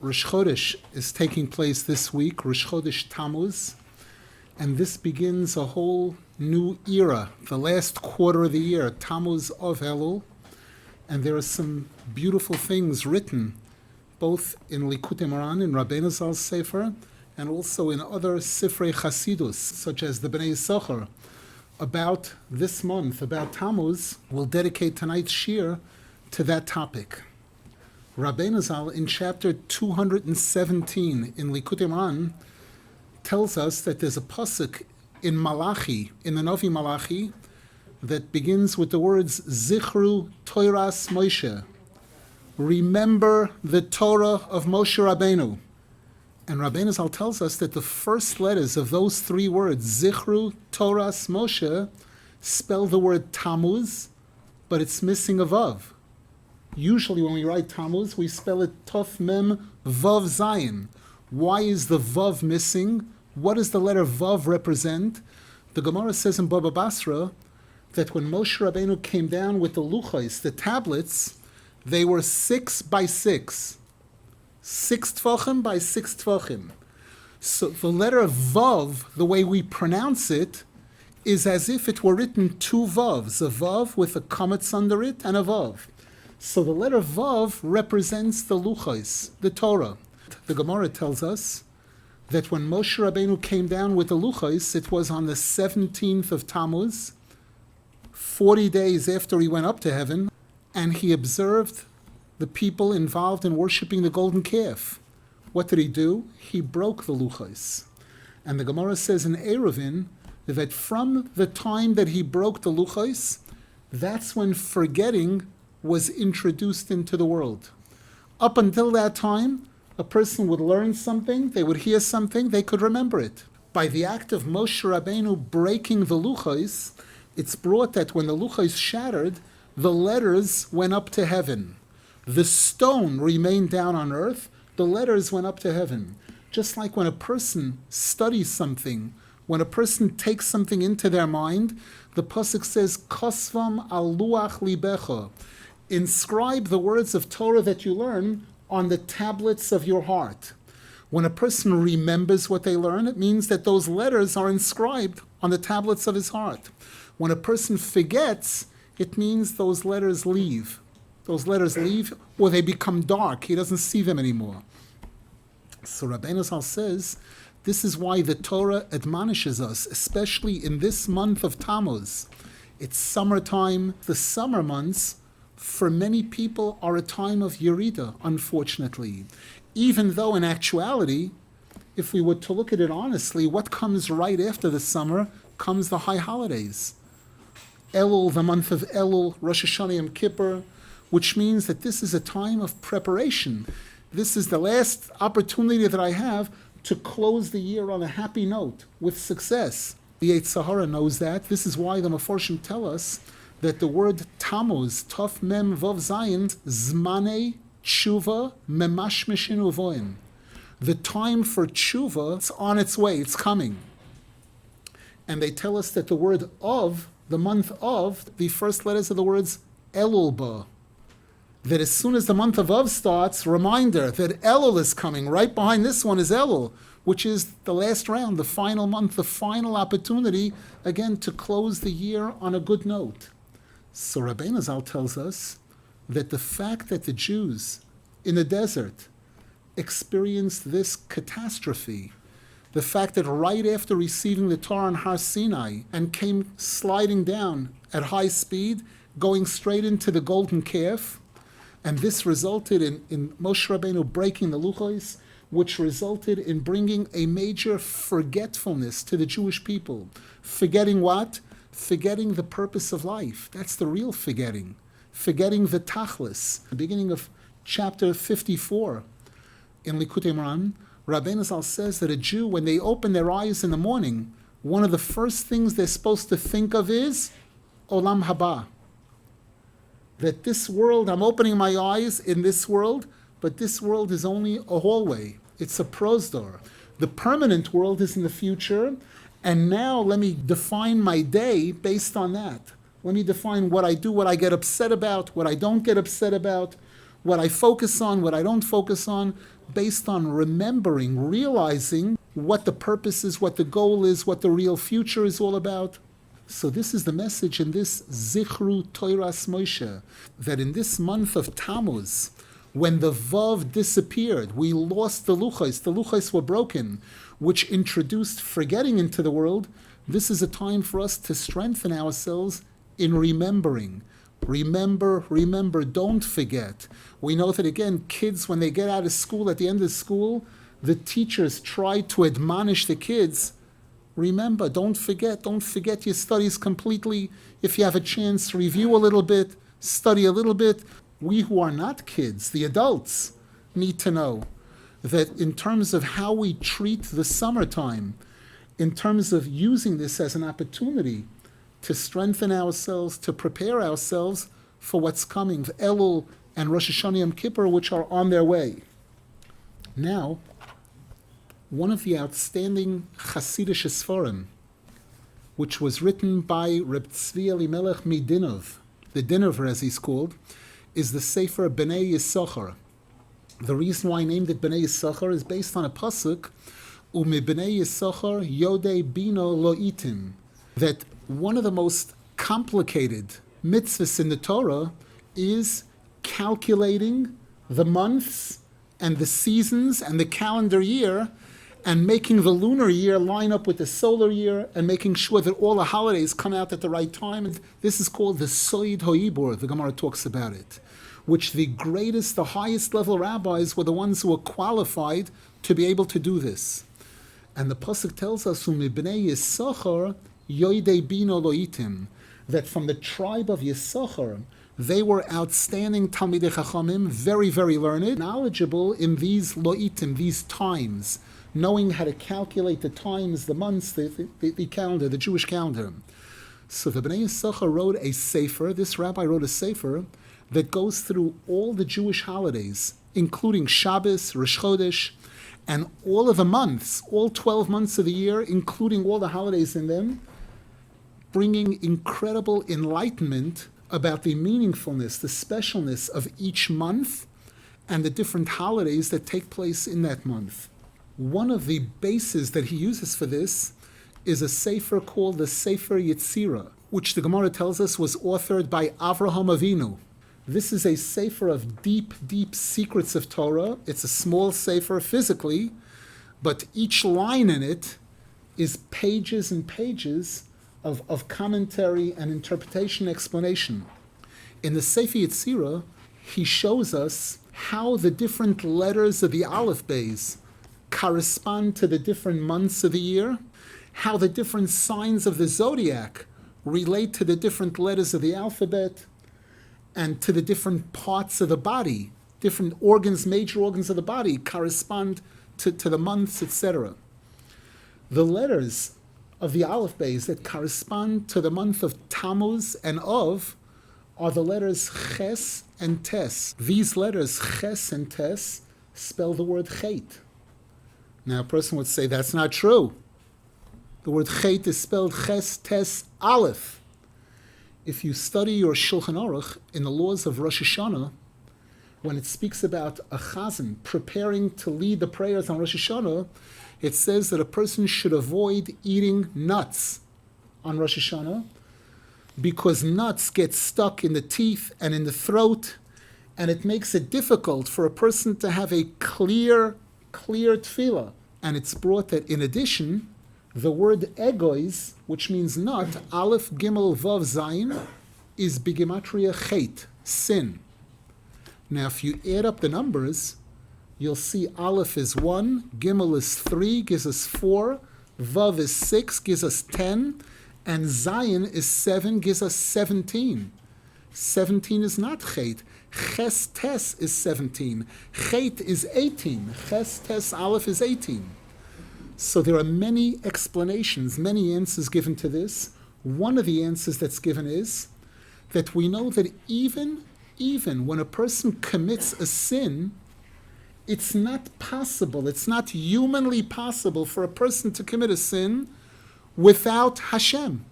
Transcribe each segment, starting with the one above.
Rosh Chodesh is taking place this week, Rosh Chodesh Tammuz, and this begins a whole new era, the last quarter of the year, Tammuz and Av Elul, and there are some beautiful things written, both in Likutei Moharan, in Rabbeinu Zal's Sefer, and also in other Sifrei Chasidus, such as the Bnei Yisachar, about this month, about Tammuz. We'll dedicate tonight's shir to that topic. Rabbeinu Zal, in chapter 217 in Likutei Moharan, tells us that there's a pasuk in Malachi, in the Novi Malachi, that begins with the words Zichru Toras Moshe. Remember the Torah of Moshe Rabbeinu. And Rabbeinu Zal tells us that the first letters of those three words, Zichru Toras Moshe, spell the word Tammuz, but it's missing a Vav. Usually when we write Tammuz, we spell it Tov Mem Vav Zayin. Why is the Vav missing? What does the letter Vav represent? The Gemara says in Baba Basra that when Moshe Rabbeinu came down with the luchos, the tablets, they were 6 by 6. 6 tvachim by 6 tvachim. So the letter Vav, the way we pronounce it, is as if it were written two Vavs, a Vav with a kametz under it and a Vav. So the letter Vav represents the luchos, the Torah. The Gemara tells us that when Moshe Rabbeinu came down with the luchos, it was on the 17th of Tammuz, 40 days after he went up to heaven, and he observed the people involved in worshiping the golden calf. What did he do? He broke the luchos. And the Gemara says in Eruvin that from the time that he broke the luchos, that's when forgetting was introduced into the world. Up until that time, a person would learn something, they would hear something, they could remember it. By the act of Moshe Rabbeinu breaking the luchos, it's brought that when the luchos shattered, the letters went up to heaven. The stone remained down on earth, the letters went up to heaven. Just like when a person studies something, when a person takes something into their mind, the pasuk says, Kosvam al luach libecha. Inscribe the words of Torah that you learn on the tablets of your heart. When a person remembers what they learn, it means that those letters are inscribed on the tablets of his heart. When a person forgets, it means those letters leave. Those letters leave, or they become dark. He doesn't see them anymore. So Rabbeinu Zal says, this is why the Torah admonishes us, especially in this month of Tammuz. It's summertime. The summer months, for many people, are a time of Yerida, unfortunately. Even though in actuality, if we were to look at it honestly, what comes right after the summer comes the high holidays. Elul, the month of Elul, Rosh Hashanah Yom Kippur, which means that this is a time of preparation. This is the last opportunity that I have to close the year on a happy note, with success. The Yetzer Hara knows that. This is why the Meforshim tell us that the word Tammuz, Tov Mem Vav Zayin, Zmanei Tshuva Memashmeshin Uvoim. The time for Tshuva, it's on its way, it's coming. And they tell us that the word Av, the month of, the first letters of the words Elul Ba. That as soon as the month of Av starts, reminder that Elul is coming. Right behind this one is Elul, which is the last round, the final month, the final opportunity, again, to close the year on a good note. So Rabbeinu Zal tells us that the fact that the Jews in the desert experienced this catastrophe, the fact that right after receiving the Torah on Har Sinai and came sliding down at high speed, going straight into the golden calf, and this resulted in Moshe Rabbeinu breaking the luchos, which resulted in bringing a major forgetfulness to the Jewish people. Forgetting what? Forgetting the purpose of life. That's the real forgetting. Forgetting the tachlis. The beginning of chapter 54 in Likutei Moharan, Rabbeinu Zal says that a Jew, when they open their eyes in the morning, one of the first things they're supposed to think of is Olam Haba. That this world, I'm opening my eyes in this world, but this world is only a hallway. It's a prosdor. The permanent world is in the future, and now let me define my day based on that. Let me define what I do, what I get upset about, what I don't get upset about, what I focus on, what I don't focus on, based on remembering, realizing what the purpose is, what the goal is, what the real future is all about. So this is the message in this Zichru Toiras Moshe, that in this month of Tammuz, when the Vav disappeared, we lost the Luchos were broken, which introduced forgetting into the world. This is a time for us to strengthen ourselves in remembering. Remember, don't forget. We know that, again, kids, when they get out of school, at the end of school, the teachers try to admonish the kids, remember, don't forget your studies completely. If you have a chance, review a little bit, study a little bit. We who are not kids, the adults, need to know that in terms of how we treat the summertime, in terms of using this as an opportunity to strengthen ourselves, to prepare ourselves for what's coming, Elul and Rosh Hashanah Yom Kippur, which are on their way. Now, one of the outstanding Hasidic Sforim, which was written by Reb Tzvi Elimelech Midinov, the Dinover as he's called, is the Sefer Bnei Yisachar. The reason why I named it Bnei Yisachar is based on a pasuk, U'mi Bnei Yisachar Yodei Bino Lo Itim, that one of the most complicated mitzvahs in the Torah is calculating the months and the seasons and the calendar year and making the lunar year line up with the solar year and making sure that all the holidays come out at the right time. And this is called the Soid Hoibor, the Gemara talks about it, which the greatest, the highest level rabbis were the ones who were qualified to be able to do this. And the pasuk tells us, Bnei Yisachar Yoidei Bino Loitim, that from the tribe of Yisachar, they were outstanding Talmidei Chachamim, very, very learned, knowledgeable in these Loitim, these times, knowing how to calculate the times, the months, the calendar, the Jewish calendar. So the Bnei Yisachar wrote a sefer, this rabbi wrote a sefer, that goes through all the Jewish holidays, including Shabbos, Rosh Chodesh, and all of the months, all 12 months of the year, including all the holidays in them, bringing incredible enlightenment about the meaningfulness, the specialness of each month and the different holidays that take place in that month. One of the bases that he uses for this is a sefer called the Sefer Yetzirah, which the Gemara tells us was authored by Avraham Avinu. This is a sefer of deep, deep secrets of Torah. It's a small sefer physically, but each line in it is pages and pages of commentary and interpretation, explanation. In the Sefer Yetzirah, he shows us how the different letters of the Aleph Beis correspond to the different months of the year, how the different signs of the zodiac relate to the different letters of the alphabet, and to the different parts of the body, different organs, major organs of the body correspond to the months, etc. The letters of the Aleph Beis that correspond to the month of Tammuz and Av are the letters Ches and Tes. These letters, Ches and Tes, spell the word Chet. Now a person would say that's not true. The word Chet is spelled Ches, Tes, Aleph. If you study your Shulchan Aruch in the laws of Rosh Hashanah, when it speaks about a chazan preparing to lead the prayers on Rosh Hashanah, it says that a person should avoid eating nuts on Rosh Hashanah because nuts get stuck in the teeth and in the throat, and it makes it difficult for a person to have a clear tefillah. And it's brought that in addition, the word egois, which means nut, Aleph, Gimel, Vav, Zayin, is bigematria chet, sin. Now, if you add up the numbers, you'll see Aleph is 1, Gimel is 3, gives us 4, Vav is 6, gives us 10, and Zayin is 7, gives us 17. 17 is not chet. Ches Tes is 17. Chet is 18. Ches Tes Aleph is 18. So there are many explanations, many answers given to this. One of the answers that's given is that we know that even when a person commits a sin, it's not possible, it's not humanly possible for a person to commit a sin without Hashem.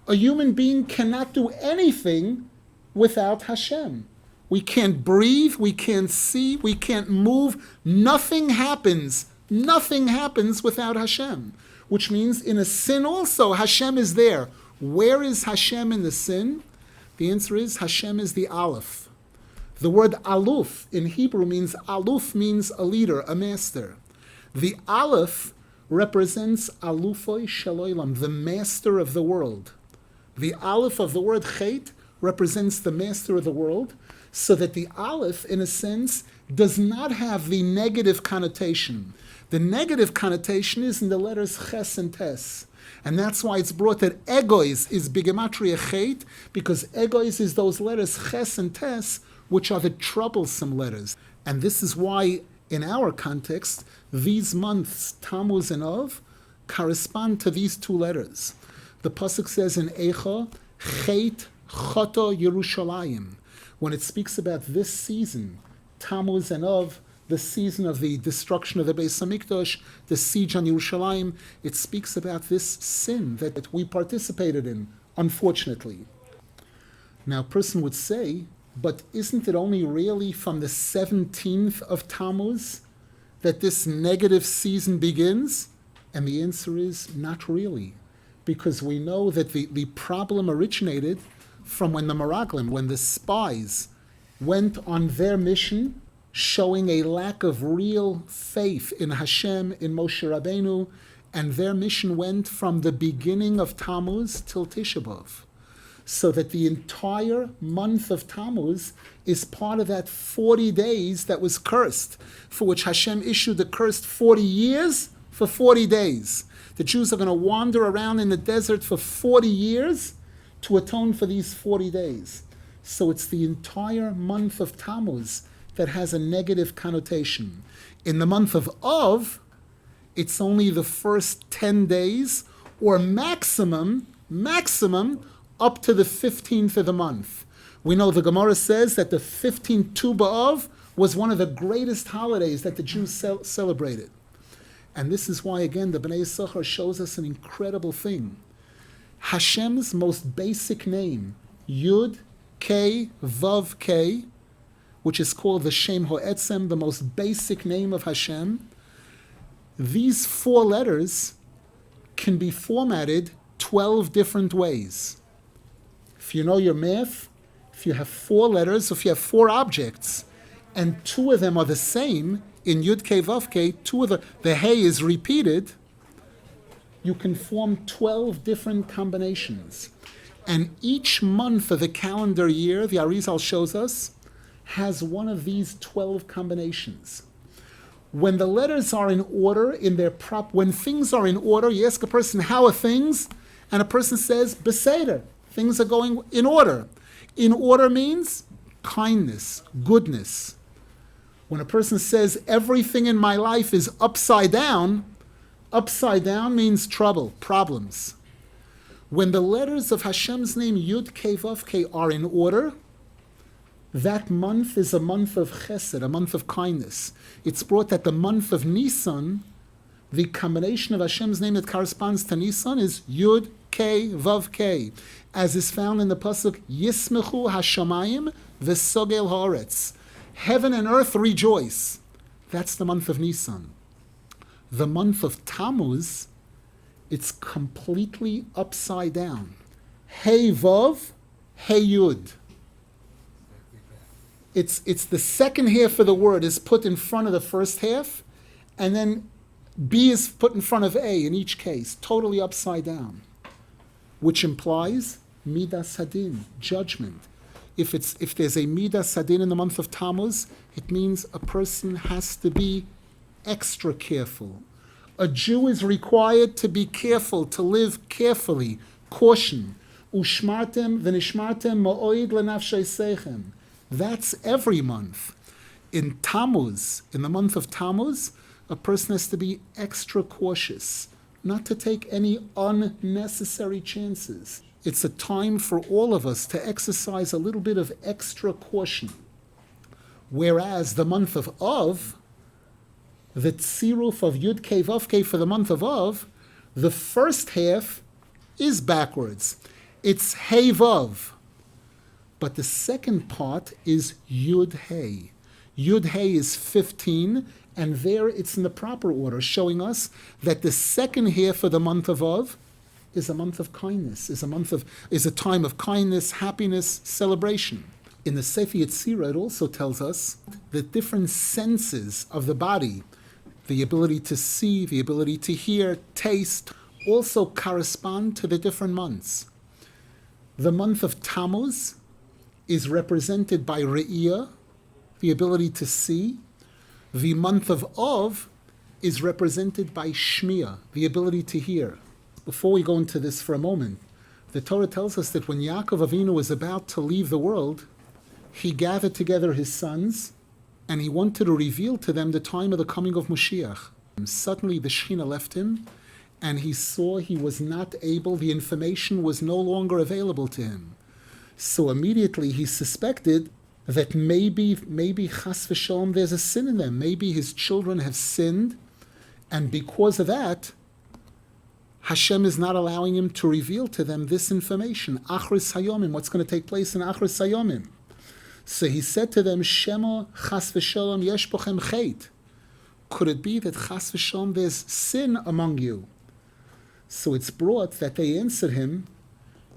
A human being cannot do anything without Hashem. We can't breathe, we can't see, we can't move. Nothing happens without Hashem. Which means in a sin also, Hashem is there. Where is Hashem in the sin? The answer is Hashem is the Aleph. The word Aluf in Hebrew means a leader, a master. The Aleph represents Alufoi Shaloilam, the master of the world. The Aleph of the word Chet represents the master of the world, so that the Aleph, in a sense, does not have the negative connotation. The negative connotation is in the letters Ches and Tes. And that's why it's brought that Egois is Bigematria Chet, because Egois is those letters Ches and Tes, which are the troublesome letters. And this is why, in our context, these months, Tammuz and Av, correspond to these two letters. The pasuk says in Eicha, Chet Choto Yerushalayim. When it speaks about this season, Tammuz and Av, the season of the destruction of the Beis Hamikdash, the siege on Yerushalayim, it speaks about this sin that we participated in, unfortunately. Now, a person would say, but isn't it only really from the 17th of Tammuz that this negative season begins? And the answer is not really, because we know that the problem originated from when the Meraglim, when the spies went on their mission, showing a lack of real faith in Hashem, in Moshe Rabbeinu, and their mission went from the beginning of Tammuz till Tisha B'Av. So that the entire month of Tammuz is part of that 40 days that was cursed, for which Hashem issued the cursed 40 years for 40 days. The Jews are going to wander around in the desert for 40 years to atone for these 40 days. So it's the entire month of Tammuz that has a negative connotation. In the month of Av, it's only the first 10 days, or maximum, up to the 15th of the month. We know the Gemara says that the 15th Tu B'Av was one of the greatest holidays that the Jews celebrated. And this is why, again, the Bnei Yisachar shows us an incredible thing. Hashem's most basic name, Yud, K, Vav, K, which is called the Shem Ho'etzem, the most basic name of Hashem, these 4 letters can be formatted 12 different ways. If you know your math, if you have 4 letters, if you have 4 objects, and 2 of them are the same, in Yud K Vav K, 2 of the Hey is repeated, you can form 12 different combinations. And each month of the calendar year, the Arizal shows us, has one of these 12 combinations. When the letters are in order, when things are in order, you ask a person, how are things? And a person says, Beseder. Things are going in order. In order means kindness, goodness. When a person says everything in my life is upside down means trouble, problems. When the letters of Hashem's name, Yud Kei Vav Kei, are in order, that month is a month of chesed, a month of kindness. It's brought that the month of Nisan, the combination of Hashem's name that corresponds to Nisan is Yud Kei Vav Kei, as is found in the pasuk Yismechu Hashamayim v'Sogel Haaretz. Heaven and earth rejoice. That's the month of Nisan. The month of Tammuz, it's completely upside down. Hey Vav, Hey Yud. It's the second half of the word is put in front of the first half, and then B is put in front of A in each case, totally upside down, which implies Midas Hadin, judgment. If there's a Midas Hadin in the month of Tammuz, it means a person has to be extra careful. A Jew is required to be careful, to live carefully, caution. Ushmartem v'nishmartem ma'oid lenafshei seichem. That's every month. In Tammuz, in the month of Tammuz, a person has to be extra cautious, not to take any unnecessary chances. It's a time for all of us to exercise a little bit of extra caution. Whereas the month of Av, the tziruf of Yud Kei Vav Kei for the month of Av, the first half is backwards. It's Hey Vav. But the second part is Yud Hey. Yud Hey is 15, and there it's in the proper order, showing us that the second half of the month of Av is a month of kindness, is a time of kindness, happiness, celebration. In the Sefer Yetzirah, it also tells us that different senses of the body, the ability to see, the ability to hear, taste, also correspond to the different months. The month of Tammuz is represented by Re'iyah, the ability to see. The month of Av is represented by Shmiya, the ability to hear. Before we go into this for a moment, the Torah tells us that when Yaakov Avinu was about to leave the world, he gathered together his sons, and he wanted to reveal to them the time of the coming of Mashiach. Suddenly the Shekhinah left him, and he saw he was not able, the information was no longer available to him. So immediately he suspected that maybe chas v'shalom, there's a sin in them. Maybe his children have sinned, and because of that, Hashem is not allowing him to reveal to them this information. Achris hayomim, what's going to take place in Achris hayomim. So he said to them, Shema chas v'shalom yesh bochem chet. Could it be that chas v'shalom there's sin among you? So it's brought that they answered him,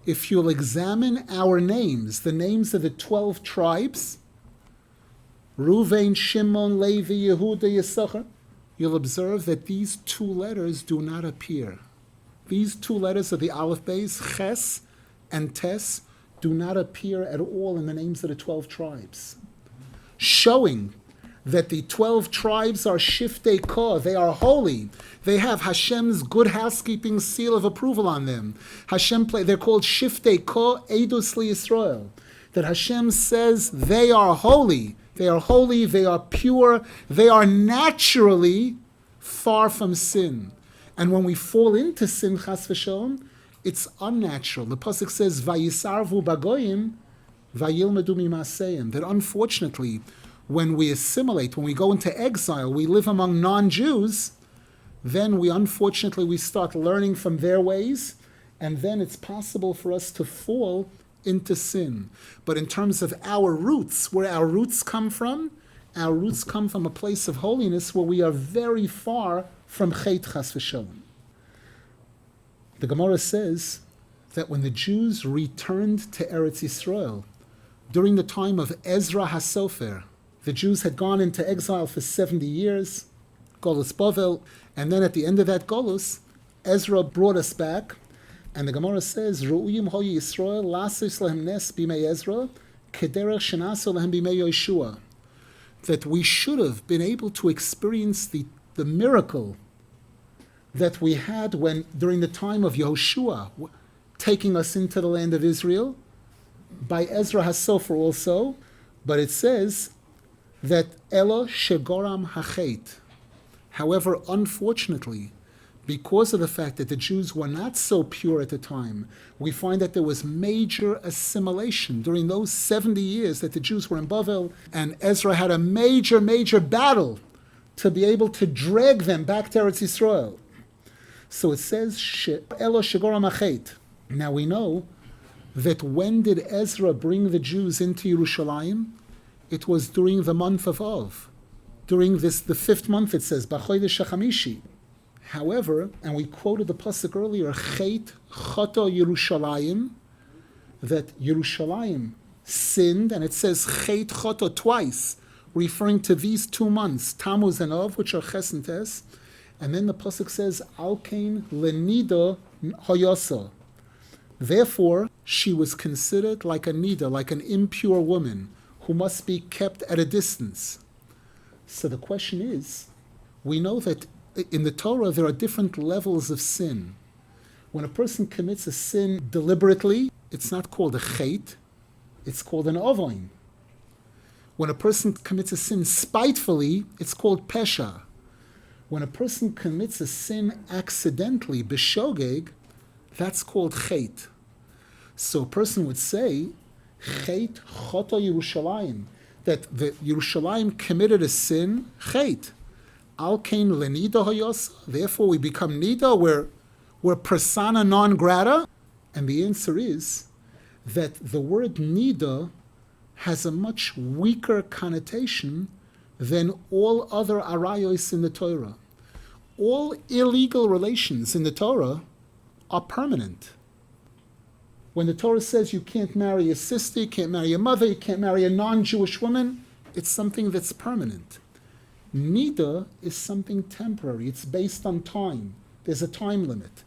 if you'll examine our names, the names of the 12 tribes, Ruvain, Shimon, Levi, Yehuda, Yisachar, you'll observe that these two letters do not appear. These two letters of the Aleph Beis, Ches and Tes, do not appear at all in the names of the 12 tribes, showing that the 12 tribes are Shiftei Kor, they are holy. They have Hashem's good housekeeping seal of approval on them. They're called Shiftei Kor, Edus LiYisrael. That Hashem says they are holy. They are holy, they are pure, they are naturally far from sin. And when we fall into sin, chas v'shalom, it's unnatural. The pasuk says, "Vayisarvu bagoyim, vayilmedu mimaseim." That unfortunately, when we assimilate, when we go into exile, we live among non-Jews, then we start learning from their ways, and then it's possible for us to fall into sin. But in terms of our roots, where our roots come from a place of holiness where we are very far from chet chas v'shalom. The Gemara says that when the Jews returned to Eretz Yisrael, during the time of Ezra HaSofer, the Jews had gone into exile for 70 years, Golus Bavel, and then at the end of that Golus, Ezra brought us back, and the Gemara says, Ru'uyim ho Yisrael, lasis lehem nes bimei Ezra, kederech shenaso lehem bimei Yoshua. That we should have been able to experience the miracle that we had during the time of Yehoshua, taking us into the land of Israel, by Ezra HaSofer also, but it says that Elo shegoram hachet. However, unfortunately, because of the fact that the Jews were not so pure at the time, we find that there was major assimilation during those 70 years that the Jews were in Bavel, and Ezra had a major, major battle to be able to drag them back to Eretz Yisrael. So it says, Elo shegoram hachet. Now we know that when did Ezra bring the Jews into Yerushalayim? It was during the month of Av. During the 5th month, it says, B'chodesh HaChamishi. However, and we quoted the pasuk earlier, Chet Choto Yerushalayim, that Yerushalayim sinned, and it says Chet Choto twice, referring to these 2 months, Tammuz and Av, which are Ches and Tes, and then the pasuk says, Alkein Lenido Hoyoso. Therefore, she was considered like a nida, like an impure woman, who must be kept at a distance. So the question is, we know that in the Torah there are different levels of sin. When a person commits a sin deliberately, it's not called a chet, it's called an ovoin. When a person commits a sin spitefully, it's called pesha. When a person commits a sin accidentally, b'shogeg, that's called chet. So a person would say, chet choto Yerushalayim, that the Yerushalayim committed a sin, chet. Alkein lenida hayos, therefore we become nida, we're persona non grata. And the answer is that the word nida has a much weaker connotation than all other arayos in the Torah. All illegal relations in the Torah are permanent. When the Torah says you can't marry a sister, you can't marry a mother, you can't marry a non-Jewish woman, it's something that's permanent. Nida is something temporary. It's based on time. There's a time limit.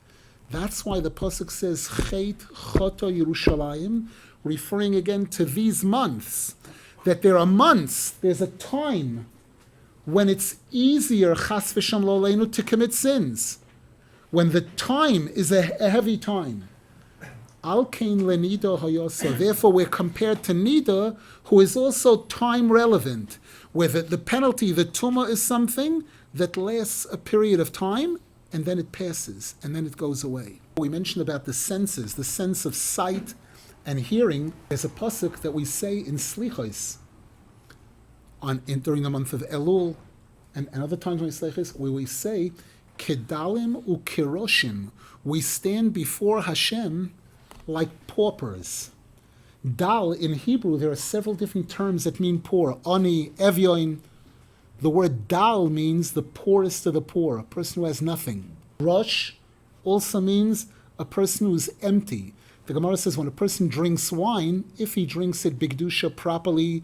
That's why the pasuk says Chet Choto Yerushalayim, referring again to these months. That there are months, there's a time when it's easier, chas v'sham lo aleinu, to commit sins. When the time is a heavy time. Al kein lenida hayosa. Therefore, we're compared to Nida, who is also time relevant, where the penalty, the tumah, is something that lasts a period of time, and then it passes, and then it goes away. We mentioned about the senses, the sense of sight and hearing. There's a pasuk that we say in Slichos during the month of Elul, and other times when we say Slichos, where we say, Kedalim ukiroshim. We stand before Hashem like paupers. Dal, in Hebrew, there are several different terms that mean poor. Ani, evyoin. The word dal means the poorest of the poor, a person who has nothing. Rosh also means a person who's empty. The Gemara says when a person drinks wine, if he drinks it bigdusha properly,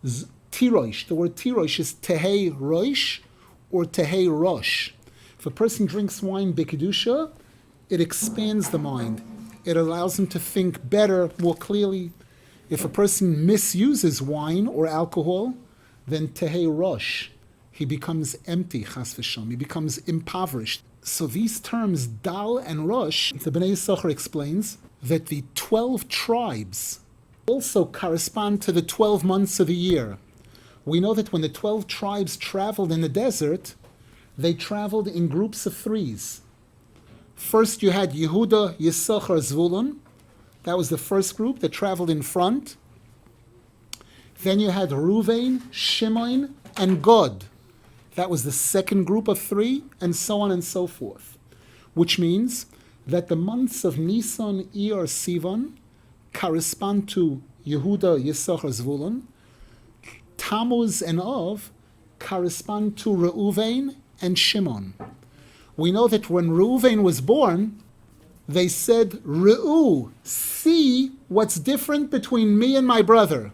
tirosh, the word tirosh is tehei rosh or tehei rosh. If a person drinks wine bigdusha, it expands the mind. It allows him to think better, more clearly. If a person misuses wine or alcohol, then tehei rosh, he becomes empty, chas v'sham, he becomes impoverished. So these terms, dal and rosh, the Bnei Yisachar explains that the 12 tribes also correspond to the 12 months of the year. We know that when the 12 tribes traveled in the desert, they traveled in groups of threes. First you had Yehuda, Yisachar, Zvulun. That was the first group that traveled in front. Then you had Ruvain, Shimon, and Gad. That was the second group of three, and so on and so forth. Which means that the months of Nisan, Iyar, Sivan correspond to Yehuda, Yisachar, Zvulun. Tammuz and Av correspond to Reuven and Shimon. We know that when Reuven was born, they said, Re'u, see what's different between me and my brother.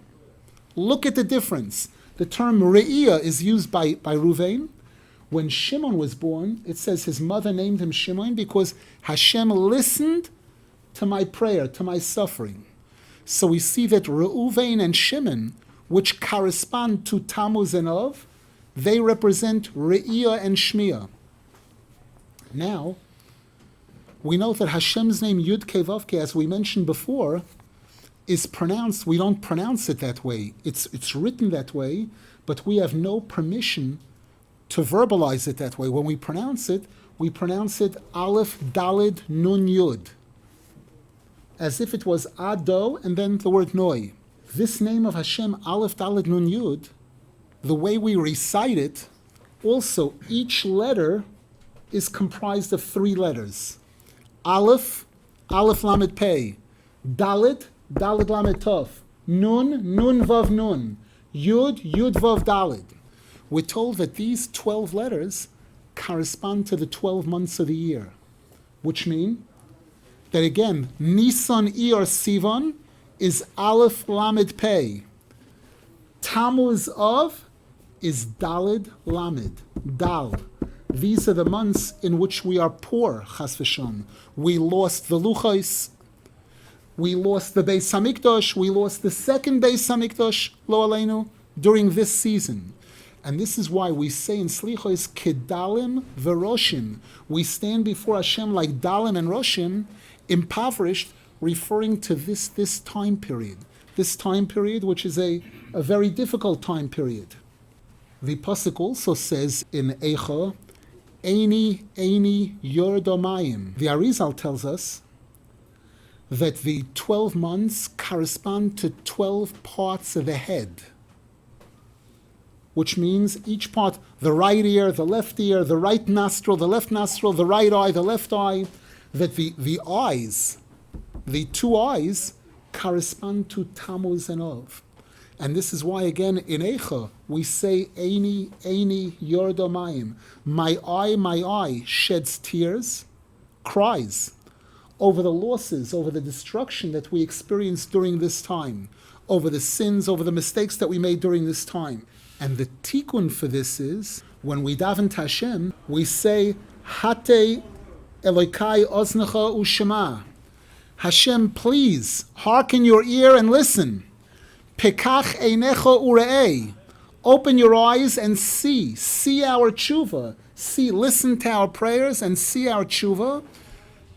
Look at the difference. The term Re'iyah is used by Reuven. When Shimon was born, it says his mother named him Shimon because Hashem listened to my prayer, to my suffering. So we see that Reuven and Shimon, which correspond to Tammuz and Av, they represent Re'iyah and Shmiya. Now, we know that Hashem's name Yud Kei Vav Kei, as we mentioned before, is pronounced, we don't pronounce it that way. It's written that way, but we have no permission to verbalize it that way. When we pronounce it Aleph Dalid Nun Yud, as if it was Ado and then the word Noi. This name of Hashem, Aleph Dalid Nun Yud, the way we recite it, also each letter is comprised of three letters. Aleph, Aleph Lamed Pei, Dalet, Dalet Lamed Tov, Nun, Nun Vav Nun, Yud, Yud Vav Dalet. We're told that these 12 letters correspond to the 12 months of the year, which mean that again, Nisan Iyar Sivan is Aleph Lamed Pei. Tammuz Av is Daled Lamed, Dal. These are the months in which we are poor, chas v'sham. We lost the Luchos, we lost the Beis Hamikdash, we lost the second Beis Hamikdash, lo aleinu, during this season. And this is why we say in Slichos, Kedalim v'roshim. We stand before Hashem like Dalim and Roshim, impoverished, referring to this time period. This time period, which is a very difficult time period. The pasuk also says in Eicha, Eini Yordomayim. The Arizal tells us that the 12 months correspond to 12 parts of the head, which means each part, the right ear, the left ear, the right nostril, the left nostril, the right eye, the left eye, that the eyes, the two eyes, correspond to Tammuz and Av. And this is why, again, in Eicha, we say, Eini, Eini, Yordomayim. My eye sheds tears, cries, over the losses, over the destruction that we experienced during this time, over the sins, over the mistakes that we made during this time. And the tikkun for this is, when we daven to Hashem, we say, Hate Elokai Oznecha Ushema. Hashem, please, hearken your ear and listen. Pekach Einecha Ure'ei. Open your eyes and see our tshuva. Listen to our prayers and see our tshuva.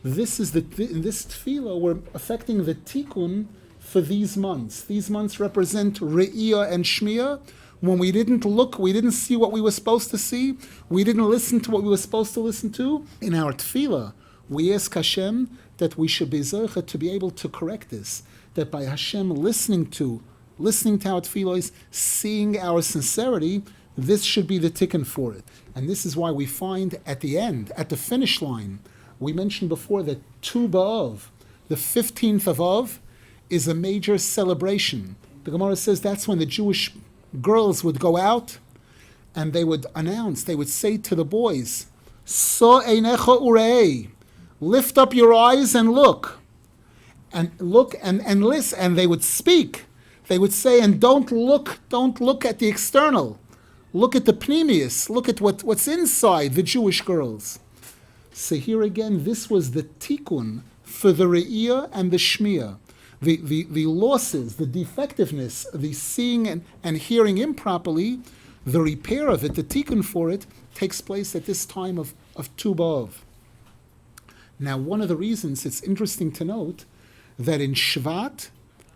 This is in this tefillah, we're affecting the tikkun for these months. These months represent Re'iyah and Shmiyah. When we didn't look, we didn't see what we were supposed to see, we didn't listen to what we were supposed to listen to. In our tefillah, we ask Hashem that we should be zocheh to be able to correct this. That by Hashem listening to our tefillahs, seeing our sincerity, this should be the tikkun for it. And this is why we find at the end, at the finish line, we mentioned before that Tu B'Av, the 15th of Av, is a major celebration. The Gemara says that's when the Jewish girls would go out and they would announce, they would say to the boys, So Einecha Urei, lift up your eyes and look and listen, and they would speak. They would say, and don't look at the external. Look at the pneumius, look at what's inside the Jewish girls. So here again, this was the tikkun for the re'iyah and the shmiyah. The losses, the defectiveness, the seeing and hearing improperly, the repair of it, the tikkun for it, takes place at this time of Tu B'Av. Now, one of the reasons it's interesting to note that in Shvat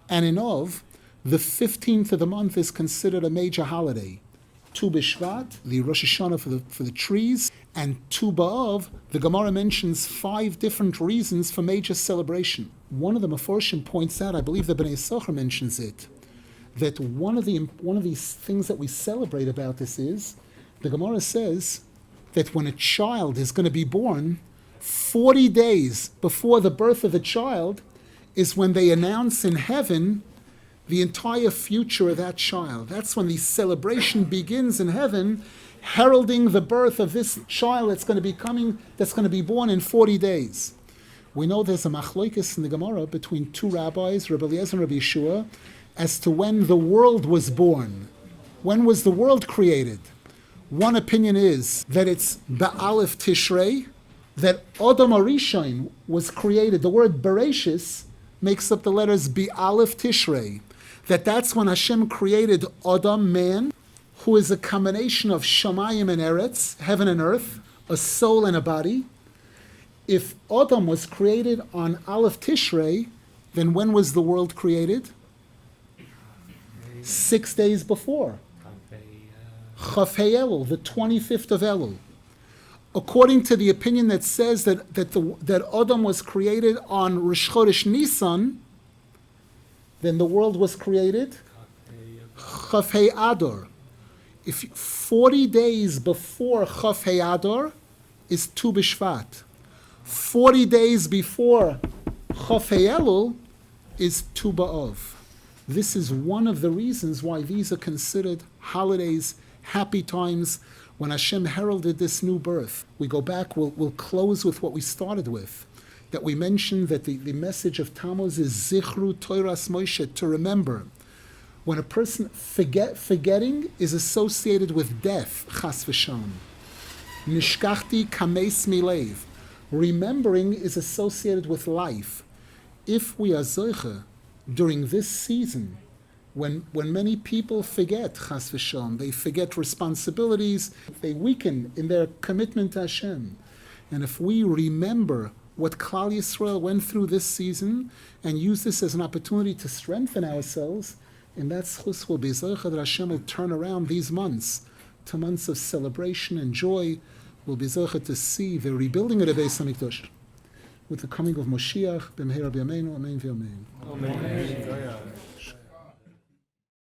and in Av, the 15th of the month is considered a major holiday. Tu B'Shvat, the Rosh Hashanah for the trees, and Tu B'Av, the Gemara mentions 5 different reasons for major celebration. One of the Meforshim points out, I believe the Bnei Yisachar mentions it, that one of these things that we celebrate about this is, the Gemara says that when a child is going to be born, 40 days before the birth of the child is when they announce in heaven the entire future of that child. That's when the celebration begins in heaven, heralding the birth of this child that's going to be born in 40 days. We know there's a machlokes in the Gemara between 2 rabbis, Rabbi Eliezer and Rabbi Yeshua, as to when the world was born. When was the world created? One opinion is that it's Ba'alef Tishrei, that Adam Arishon was created. The word Bereshis makes up the letters Ba'alef Tishrei. That's when Hashem created Adam, man, who is a combination of Shamayim and Eretz, heaven and earth, a soul and a body. If Adam was created on Aleph Tishrei, then when was the world created? 6 days before. Chafei Elul, the 25th of Elul. According to the opinion that says that Adam was created on Rosh Chodesh Nisan, then the world was created Chafei Adar. If 40 days before Chafei Adar is Tu B'Shvat. 40 days before Chafei Elul is Tu B'Av. This is one of the reasons why these are considered holidays, happy times, when Hashem heralded this new birth. We go back, we'll close with what we started with, that we mentioned that the message of Tammuz is Zichru Toras Moshe, to remember. When a person forgetting is associated with death, Chas v'Shalom. Nishkachti kameis milev. Remembering is associated with life. If we are zoiche during this season, when many people forget Chas v'Shalom, they forget responsibilities, they weaken in their commitment to Hashem. And if we remember what Klal Yisrael went through this season and use this as an opportunity to strengthen ourselves, and that schus will be zoiche that Hashem will turn around these months to months of celebration and joy. We'll be zoiche to see the rebuilding of the Beis HaMikdash with the coming of Moshiach, b'mehera b'yameinu, amen v'amen. Amen.